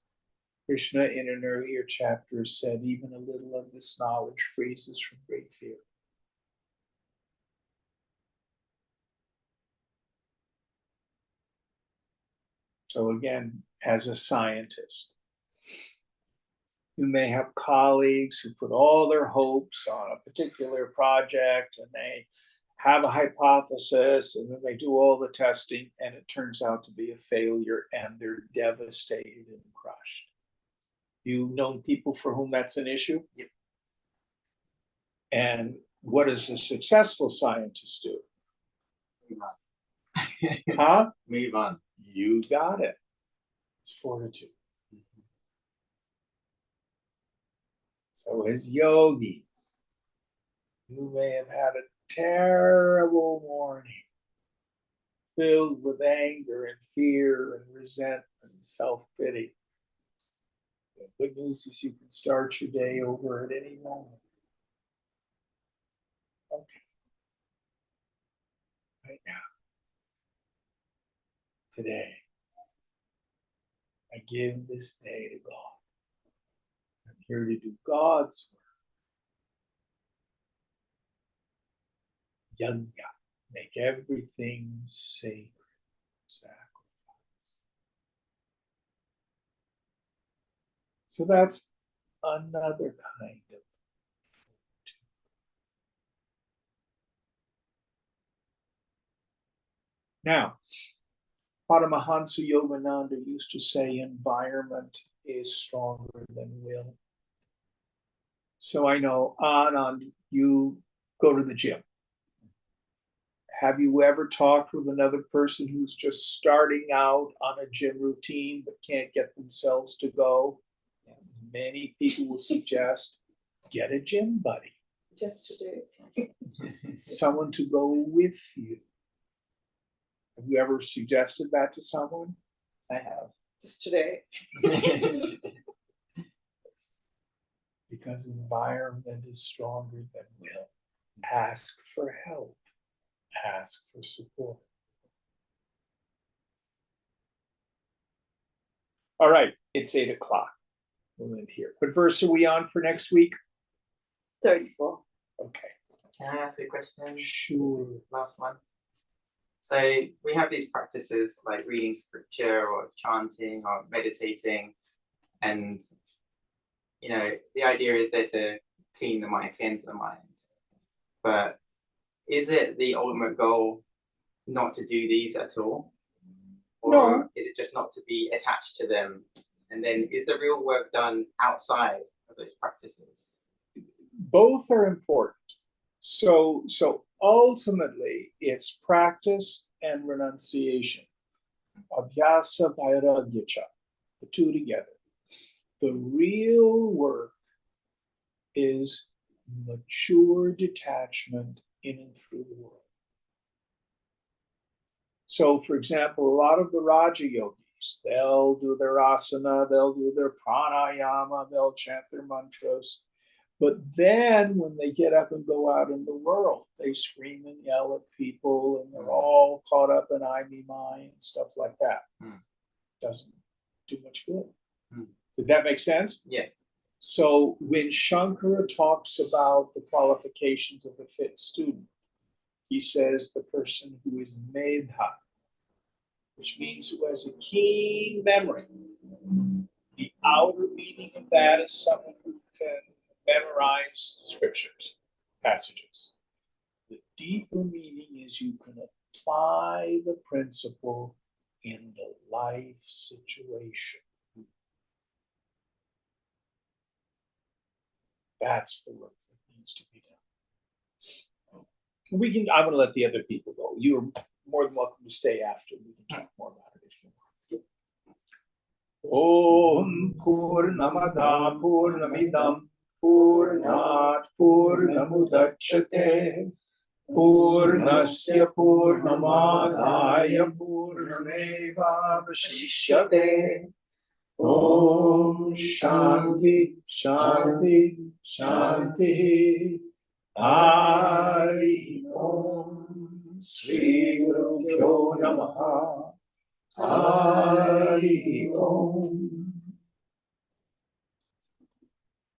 A: Krishna in an earlier chapter said, even a little of this knowledge frees us from great fear. So again, as a scientist, you may have colleagues who put all their hopes on a particular project and they have a hypothesis and then they do all the testing and it turns out to be a failure and they're devastated and crushed. You've known people for whom that's an issue?
G: Yep.
A: And what does a successful scientist do?
G: Move on.
A: Huh?
G: Move on.
A: You got it. It's fortitude. So as yogis, you may have had a terrible morning filled with anger and fear and resentment and self-pity. The good news is you can start your day over at any moment. Okay. Right now. Today. I give this day to God. I'm here to do God's work. Yajna. Make everything sacred. Sacrifice. So that's another kind of. Now, Paramahansa Yogananda used to say environment is stronger than will. So I know, Anand, you go to the gym. Have you ever talked with another person who's just starting out on a gym routine but can't get themselves to go?
G: Yes.
A: Many people will suggest get a gym buddy,
E: Just today.
A: someone to go with you. Have you ever suggested that to someone?
G: I have.
E: Just today.
A: Because environment is stronger than will. Ask for help. Ask for support. All right, it's 8 o'clock. We'll end here. What verse are we on for next week?
E: 34.
A: Okay.
G: Can I ask a question?
A: Sure.
G: Last one. So we have these practices like reading scripture or chanting or meditating, and you know the idea is there to clean the mind, cleanse the mind. But is it the ultimate goal not to do these at all? Or
A: No.
G: is it just not to be attached to them? And then is the real work done outside of those practices?
A: Both are important. So ultimately, it's practice and renunciation. Abhyasa vairagyacha, the two together. The real work is mature detachment in and through the world. So, for example, a lot of the Raja yogis, they'll do their asana, they'll do their pranayama, they'll chant their mantras. But then when they get up and go out in the world, they scream and yell at people and they're all caught up in I, me, mine, and stuff like that. Doesn't do much good. Did that make sense?
G: Yes.
A: So when Shankara talks about the qualifications of a fit student, he says the person who is medha, which means who has a keen memory. The outer meaning of that is someone who can memorize scriptures, passages. The deeper meaning is you can apply the principle in the life situation. That's the work that needs to be done. I'm gonna let the other people go. You're more than welcome to stay after. We can talk more about it if you want. Om Purnamada Purnamidam Purnat Purnamudachyate Purnasya Purnamadaya Purnamevavashishyate. Om Shanti Shanti Shanti. Hari Om Sri Guru Namaha. Hari Om.